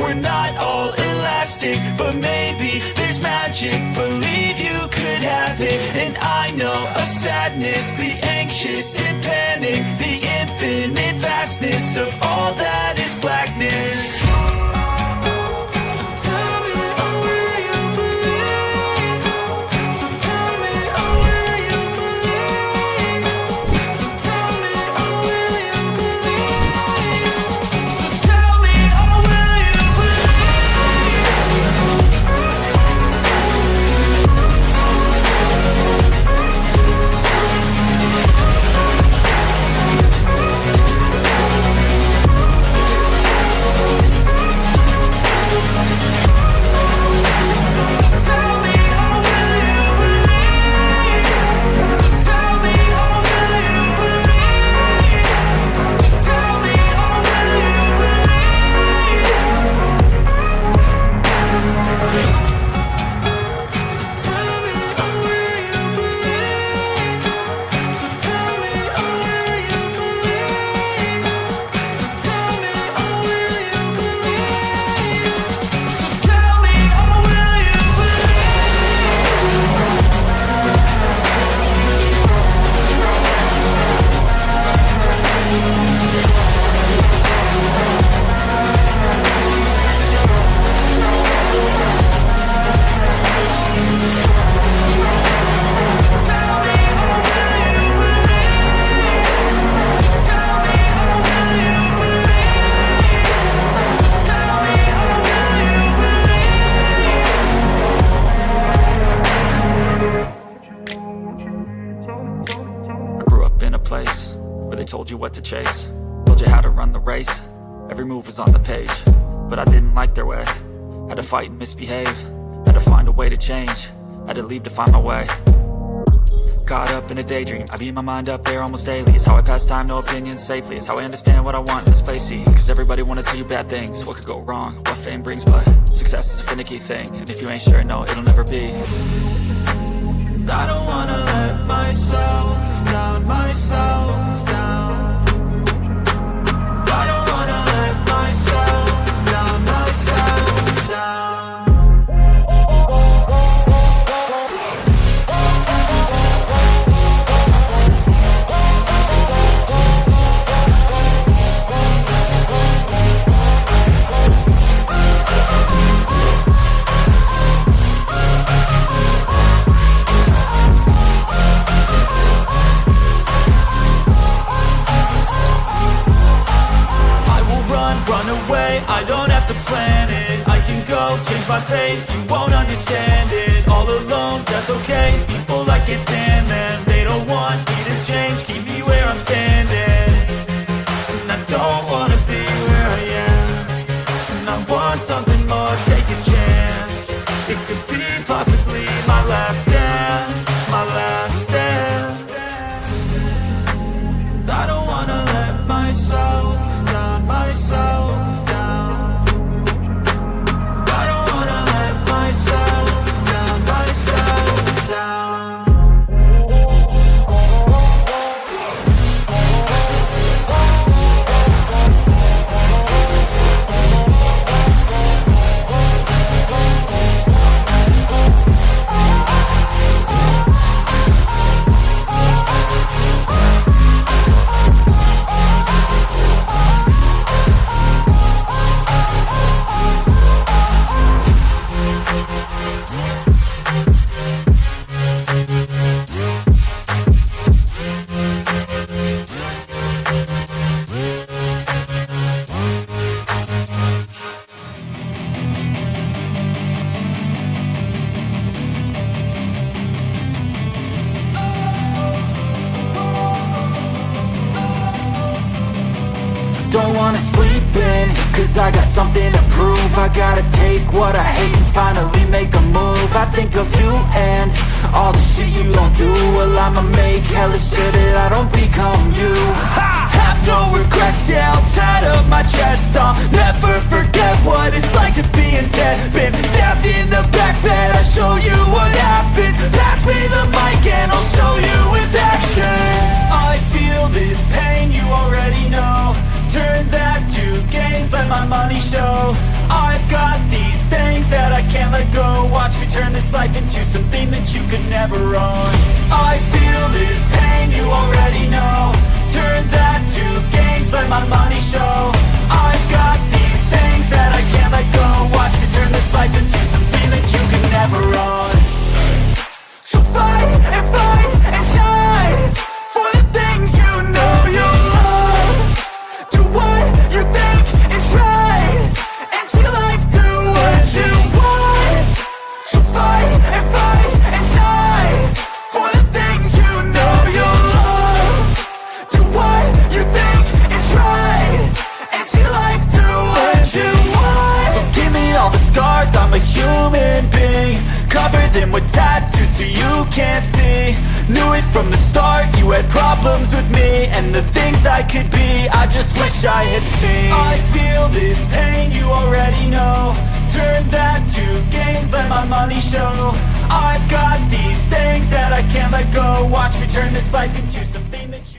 We're not all elastic, but maybe there's magic. Believe you could have it. And I know of sadness, the anxious and panic, the infinite vastness of all that is blackness. Told you what to chase, told you how to run the race. Every move was on the page, but I didn't like their way. Had to fight and misbehave, had to find a way to change, had to leave to find my way. Caught up in a daydream, I beat my mind up there almost daily. It's how I pass time, no opinions safely. It's how I understand what I want in this place, see. Cause everybody wanna tell you bad things, what could go wrong, what fame brings. But success is a finicky thing, and if you ain't sure, no, it'll never be. I don't wanna let myself down, myself down. I don't wanna let myself down, myself down. I don't have to plan it, I can go change my fate. You won't understand it, all alone, that's okay. People I can't stand them, they don't want me to change. Keep me where I'm standing, and I don't wanna be where I am. And I want something more, take a chance. It could be possibly my last dance, my last dance. I don't wanna let myself down, myself. Don't wanna sleep in, cause I got something to prove. I gotta take what I hate and finally make a move. I think of you and all the shit you don't do. Well, I'ma make hella sure that I don't become you. I have no regrets, yeah, I'll tie up my chest. I'll never forget what it's like to be in debt. Been stabbed in the back bed, I'll show you what happens. Pass me the mic and I'll show you with action. I feel this pain, you already know. Turn that to gains, let my money show. I turn this life into something that you could never own. I feel this pain, you already know. Turn that to gains, let my money show. I've got these things that I can't let go. Watch me turn this life into something that you could never own. So fight and die for the things you know you love. Do what you think is right, and see life do what you want. So fight and die for the things you know you love. Do what you think is right, and see life do what you want. So give me all the scars, I'm a human being. Cover them with tattoos so you can't see. Knew it from the start, you had problems with me and the things I could be, I just wish I had seen. I feel this pain, you already know. Turn that to gains, let my money show. I've got these things that I can't let go. Watch me turn this life into something that